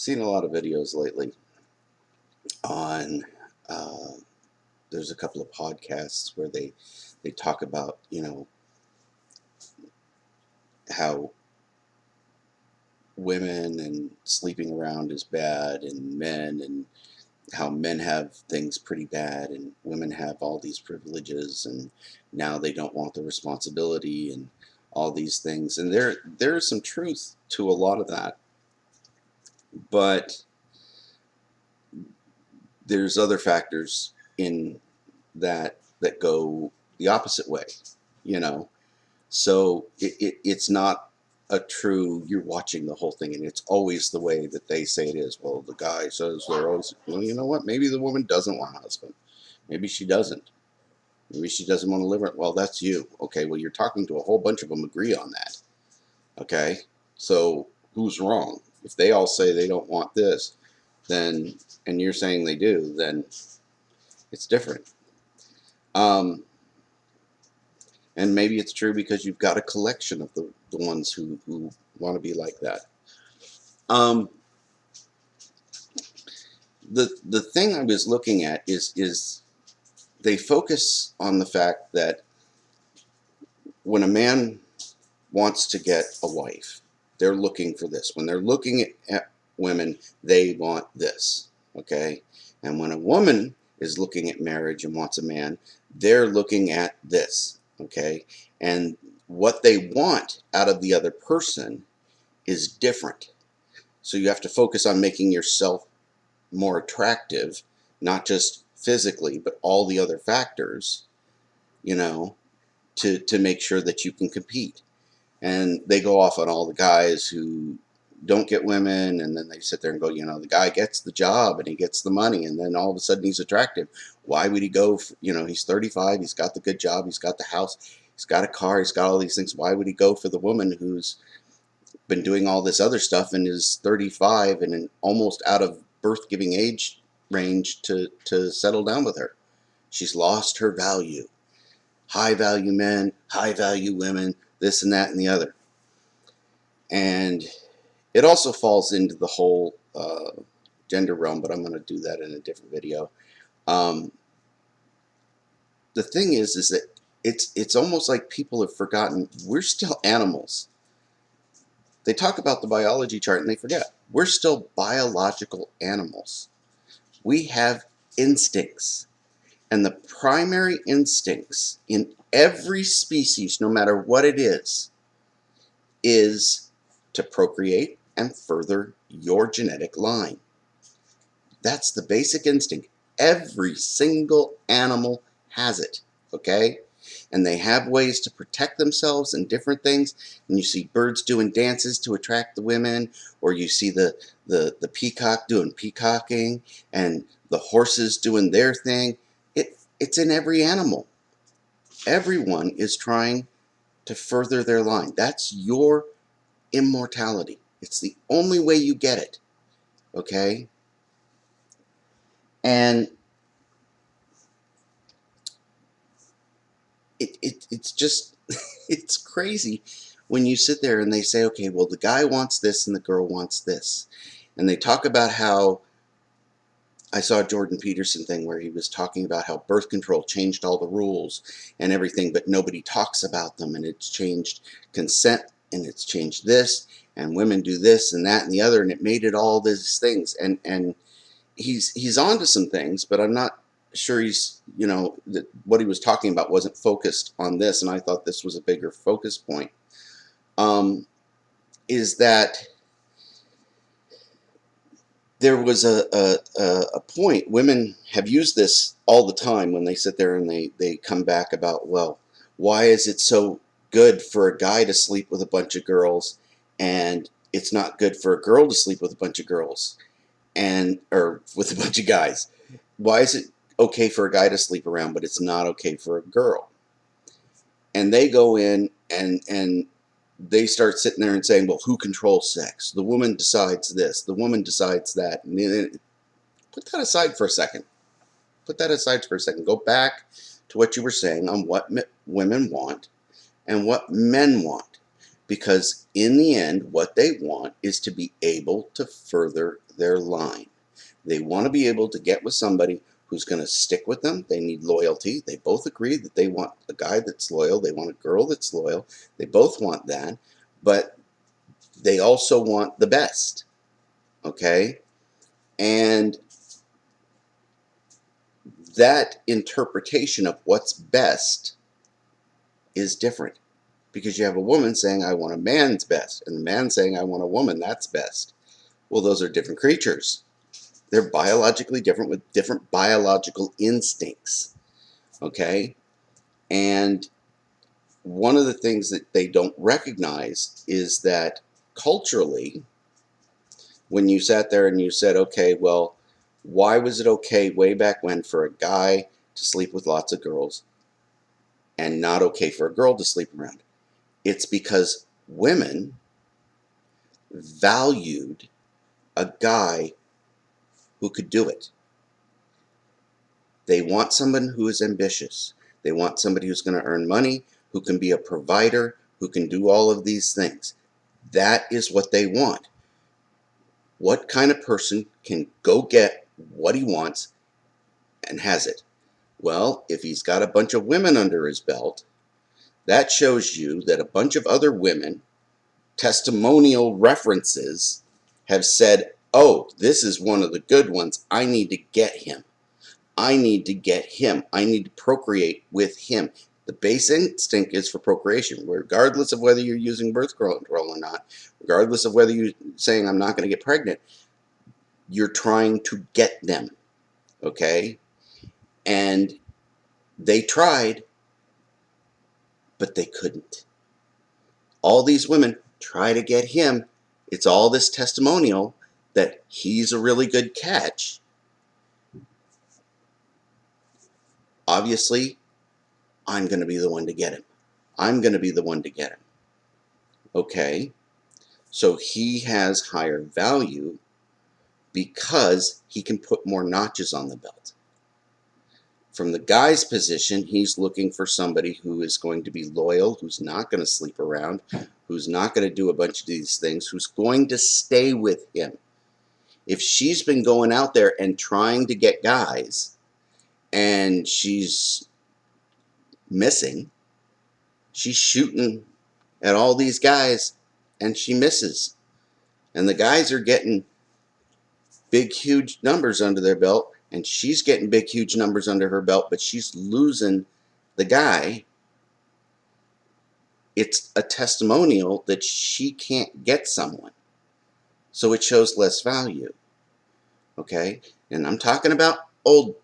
seen a lot of videos lately on uh, there's a couple of podcasts where they talk about how women and sleeping around is bad, and men, and how men have things pretty bad and women have all these privileges, and now they don't want the responsibility and all these things. And there's some truth to a lot of that, but there's other factors in that go the opposite way, you know. So it's not a true, you're watching the whole thing and it's always the way that they say it is. Well, the guy says they're always, well, you know what? Maybe the woman doesn't want a husband. Maybe she doesn't. Maybe she doesn't want to live it. Well, that's you. Okay, well, you're talking to a whole bunch of them agree on that. Okay, so who's wrong? If they all say they don't want this, then, and you're saying they do, then it's different. And maybe it's true because you've got a collection of the ones who want to be like that. Um, the thing I was looking at is they focus on the fact that when a man wants to get a wife, they're looking for this. When they're looking at women, they want this. Okay? And when a woman is looking at marriage and wants a man, they're looking at this. Okay? And what they want out of the other person is different. So you have to focus on making yourself more attractive, not just physically, but all the other factors, you know, to make sure that you can compete. And they go off on all the guys who don't get women, and then they sit there and go, you know, the guy gets the job and he gets the money, and then all of a sudden he's attractive. Why would he go for, you know, he's 35, he's got the good job, he's got the house, he's got a car, he's got all these things. Why would he go for the woman who's been doing all this other stuff and is 35 and almost out of birth giving age range to settle down with her? She's lost her value. High value men, high value women, this and that and the other. And it also falls into the whole gender realm, but I'm going to do that in a different video. The thing is that it's almost like people have forgotten we're still animals. They talk about the biology chart and they forget we're still biological animals. We have instincts, and the primary instincts in every species, no matter what it is to procreate and further your genetic line. That's the basic instinct. Every single animal has it, okay? And they have ways to protect themselves and different things. And you see birds doing dances to attract the women, or you see the peacock doing peacocking, and the horses doing their thing. It's in every animal. Everyone is trying to further their line. That's your immortality. It's the only way you get it, okay? And it's just, it's crazy when you sit there and they say, okay, well, the guy wants this and the girl wants this. And they talk about how, I saw a Jordan Peterson thing where he was talking about how birth control changed all the rules and everything, but nobody talks about them, and it's changed consent, and it's changed this, and women do this and that and the other, and it made it all these things. And he's onto some things, but I'm not sure he's, you know, that what he was talking about wasn't focused on this, and I thought this was a bigger focus point. Is that there was a point, women have used this all the time when they sit there and they come back about, well, why is it so good for a guy to sleep with a bunch of girls and it's not good for a girl to sleep with a bunch of girls, and or with a bunch of guys? Why is it okay for a guy to sleep around but it's not okay for a girl? And they go in and they start sitting there and saying, well, who controls sex? The woman decides this, the woman decides that. And then, put that aside for a second. Put that aside for a second. Go back to what you were saying on what women want and what men want. because in the end, what they want is to be able to further their line. They want to be able to get with somebody who's going to stick with them. They need loyalty. They both agree that they want a guy that's loyal. They want a girl that's loyal. They both want that, but they also want the best. Okay? And that interpretation of what's best is different, because you have a woman saying, I want a man's best, and a man saying, I want a woman that's best. Well, those are different creatures. They're biologically different with different biological instincts. Okay? And one of the things that they don't recognize is that culturally, when you sat there and you said, okay, well, why was it okay way back when for a guy to sleep with lots of girls and not okay for a girl to sleep around? It's because women valued a guy who could do it. They want someone who is ambitious. They want somebody who's going to earn money, who can be a provider, who can do all of these things. That is what they want. What kind of person can go get what he wants and has it? Well, if he's got a bunch of women under his belt, that shows you that a bunch of other women, testimonial references, have said, oh, this is one of the good ones. I need to get him. I need to get him. I need to procreate with him. The base instinct is for procreation, regardless of whether you're using birth control or not, regardless of whether you're saying, I'm not going to get pregnant. You're trying to get them, okay? And they tried, but they couldn't. All these women try to get him. It's all this testimonial that he's a really good catch. Obviously, I'm going to be the one to get him. I'm going to be the one to get him. Okay? So he has higher value because he can put more notches on the belt. From the guy's position, he's looking for somebody who is going to be loyal, who's not going to sleep around, who's not going to do a bunch of these things, who's going to stay with him. If she's been going out there and trying to get guys, and she's missing, she's shooting at all these guys, and she misses. And the guys are getting big, huge numbers under their belt, and she's getting big, huge numbers under her belt, but she's losing the guy. It's a testimonial that she can't get someone. So it shows less value. Okay? And I'm talking about old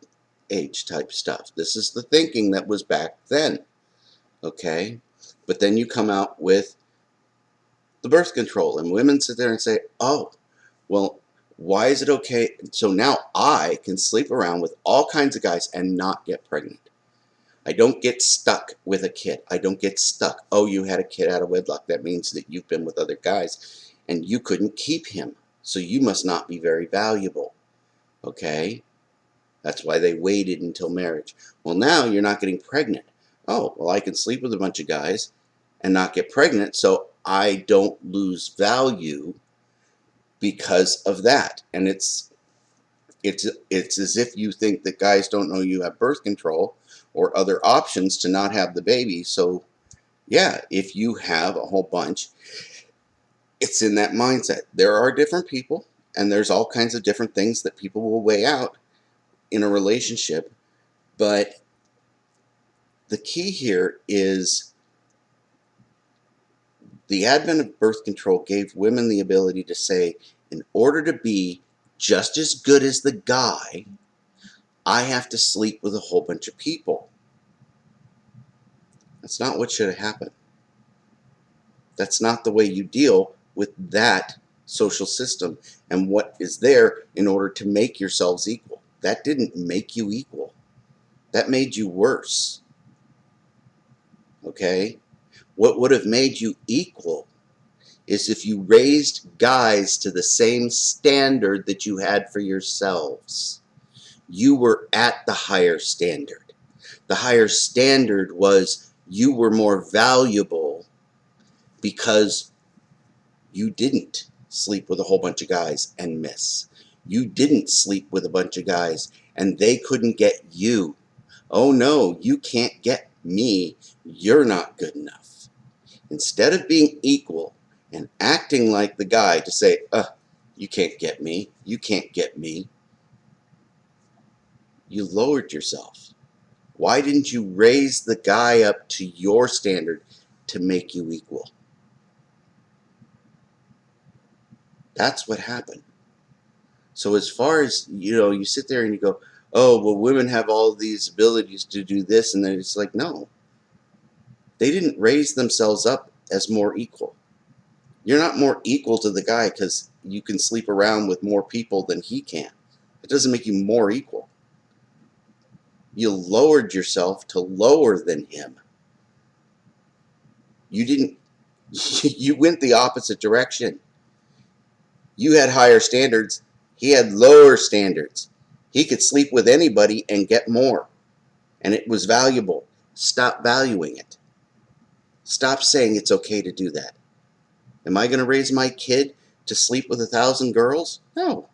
age type stuff. This is the thinking that was back then. Okay? But then you come out with the birth control, and women sit there and say, oh, well, why is it okay? So now I can sleep around with all kinds of guys and not get pregnant. I don't get stuck with a kid. I don't get stuck. Oh, you had a kid out of wedlock. That means that you've been with other guys and you couldn't keep him. So you must not be very valuable. Okay? That's why they waited until marriage. Well, now you're not getting pregnant. Oh, well, I can sleep with a bunch of guys and not get pregnant, so I don't lose value because of that. And it's as if you think that guys don't know you have birth control or other options to not have the baby. So yeah, if you have a whole bunch, it's in that mindset. There are different people, and there's all kinds of different things that people will weigh out in a relationship, but the key here is the advent of birth control gave women the ability to say, in order to be just as good as the guy, I have to sleep with a whole bunch of people. That's not what should have happened. That's not the way you deal with that social system and what is there in order to make yourselves equal. That didn't make you equal. That made you worse. Okay? What would have made you equal is if you raised guys to the same standard that you had for yourselves. You were at the higher standard. The higher standard was you were more valuable because you didn't sleep with a whole bunch of guys and miss. You didn't sleep with a bunch of guys and they couldn't get you. Oh no, you can't get me. You're not good enough. Instead of being equal and acting like the guy to say, you can't get me, you can't get me, you lowered yourself. Why didn't you raise the guy up to your standard to make you equal? That's what happened. So as far as, you sit there and you go, oh, well, women have all these abilities to do this, and then it's like, no. They didn't raise themselves up as more equal. You're not more equal to the guy because you can sleep around with more people than he can. It doesn't make you more equal. You lowered yourself to lower than him. You didn't, you went the opposite direction. You had higher standards. He had lower standards. He could sleep with anybody and get more. And it was valuable. Stop valuing it. Stop saying it's okay to do that. Am I going to raise my kid to sleep with 1,000 girls? No.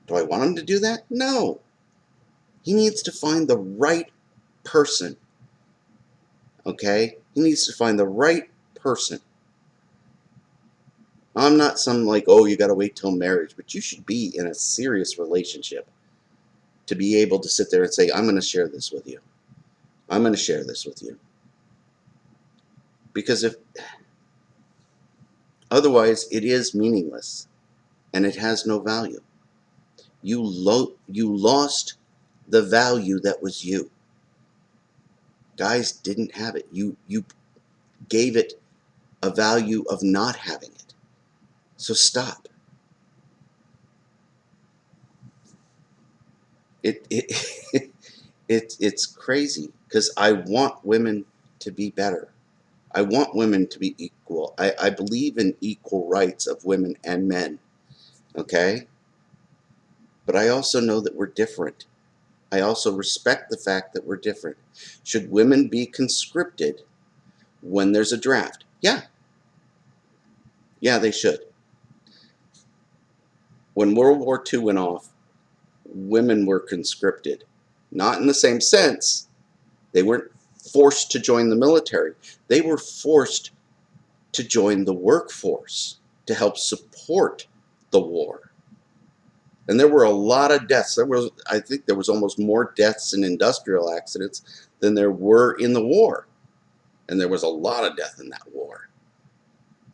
Do I want him to do that? No. He needs to find the right person. Okay? He needs to find the right person. I'm not some you got to wait till marriage, but you should be in a serious relationship to be able to sit there and say, I'm going to share this with you. I'm going to share this with you. Because otherwise it is meaningless and it has no value. You lost the value that was you. Guys didn't have it. You gave it a value of not having it. So stop. It's crazy because I want women to be better. I want women to be equal. I believe in equal rights of women and men. Okay? But I also know that we're different. I also respect the fact that we're different. Should women be conscripted when there's a draft? Yeah. Yeah, they should. When World War II went off, women were conscripted. Not in the same sense. They weren't forced to join the military. They were forced to join the workforce to help support the war. And there were a lot of deaths. I think there was almost more deaths in industrial accidents than there were in the war. And there was a lot of death in that war.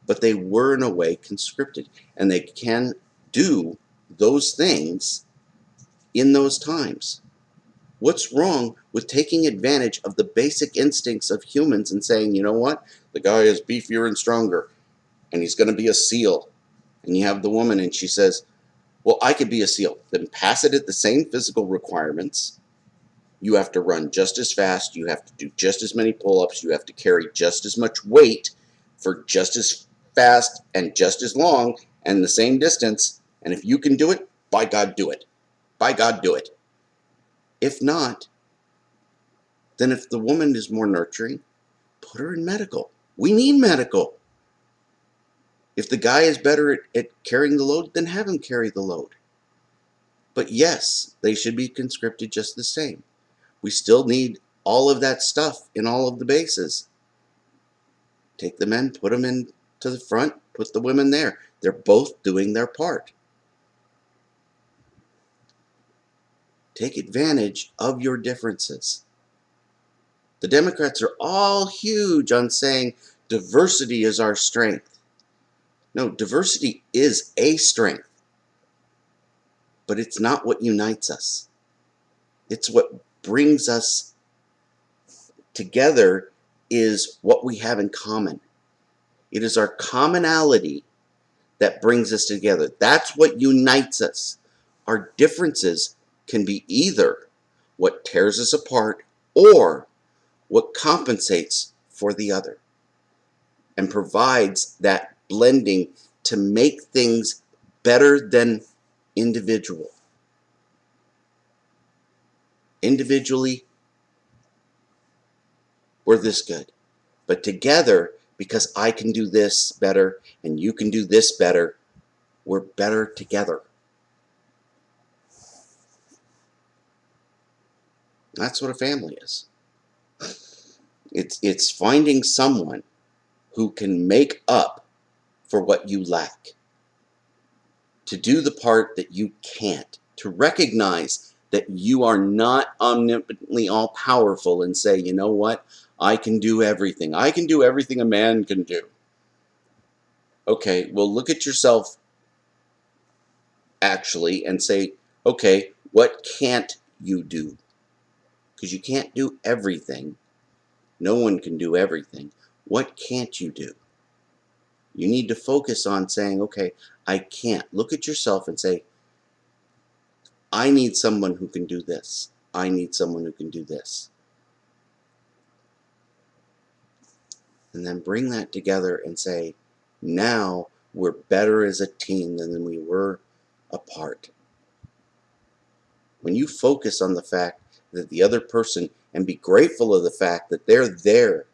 But they were, in a way, conscripted. And they can do those things in those times. What's wrong with taking advantage of the basic instincts of humans and saying, you know what? The guy is beefier and stronger, and he's going to be a SEAL. And you have the woman, and she says, well, I could be a SEAL. Then pass it at the same physical requirements. You have to run just as fast. You have to do just as many pull-ups. You have to carry just as much weight for just as fast and just as long and the same distance. And if you can do it, by God, do it. By God, do it. If not, then if the woman is more nurturing, put her in medical. We need medical. If the guy is better at carrying the load, then have him carry the load. But yes, they should be conscripted just the same. We still need all of that stuff in all of the bases. Take the men, put them into the front, put the women there. They're both doing their part. Take advantage of your differences. The Democrats are all huge on saying diversity is our strength. No, diversity is a strength, but it's not what unites us. It's what brings us together, is what we have in common. It is our commonality that brings us together. That's what unites us. Our differences can be either what tears us apart or what compensates for the other and provides that blending to make things better than individual. Individually, we're this good. But together, because I can do this better and you can do this better. We're better together. That's what a family is. It's finding someone who can make up for what you lack, to do the part that you can't, to recognize that you are not omnipotently all powerful and say, you know what, I can do everything. I can do everything a man can do. Okay, well, look at yourself actually and say, okay, what can't you do? Because you can't do everything. No one can do everything. What can't you do? You need to focus on saying, okay, I can't. Look at yourself and say, I need someone who can do this. I need someone who can do this. And then bring that together and say, now we're better as a team than we were apart. When you focus on the fact that the other person, and be grateful of the fact that they're there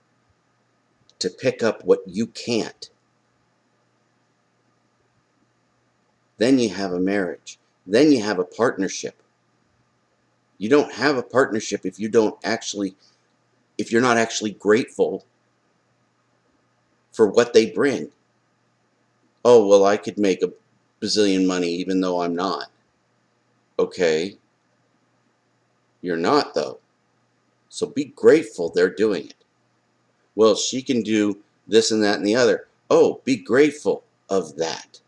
to pick up what you can't, then you have a marriage. Then you have a partnership. You don't have a partnership if you're not actually grateful for what they bring. Oh, well, I could make a bazillion money even though I'm not. Okay, you're not though. So be grateful they're doing it. Well, she can do this and that and the other. Oh, be grateful of that.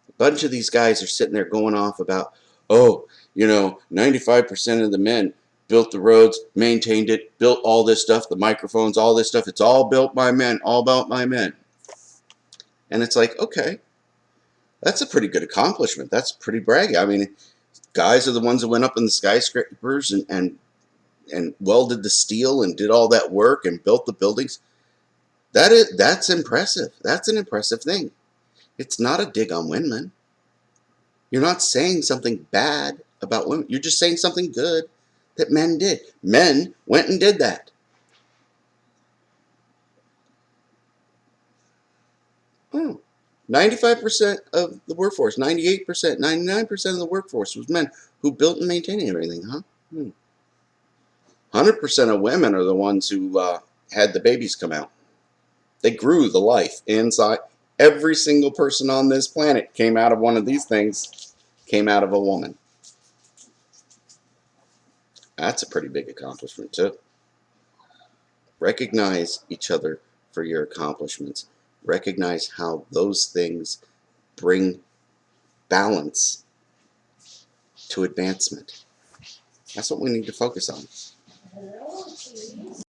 A bunch of these guys are sitting there going off about, oh, 95% of the men built the roads, maintained it, built all this stuff, the microphones, all this stuff. It's all built by men, all about my men. And it's like, okay, that's a pretty good accomplishment. That's pretty braggy. I mean, guys are the ones that went up in the skyscrapers and welded the steel and did all that work and built the buildings. That's impressive. That's an impressive thing. It's not a dig on women. You're not saying something bad about women. You're just saying something good that men did. Men went and did that. Oh, 95% of the workforce, 98%, 99% of the workforce was men who built and maintained everything, huh? 100% of women are the ones who had the babies come out. They grew the life inside. Every single person on this planet came out of one of these things, came out of a woman. That's a pretty big accomplishment, too. Recognize each other for your accomplishments. Recognize how those things bring balance to advancement. That's what we need to focus on.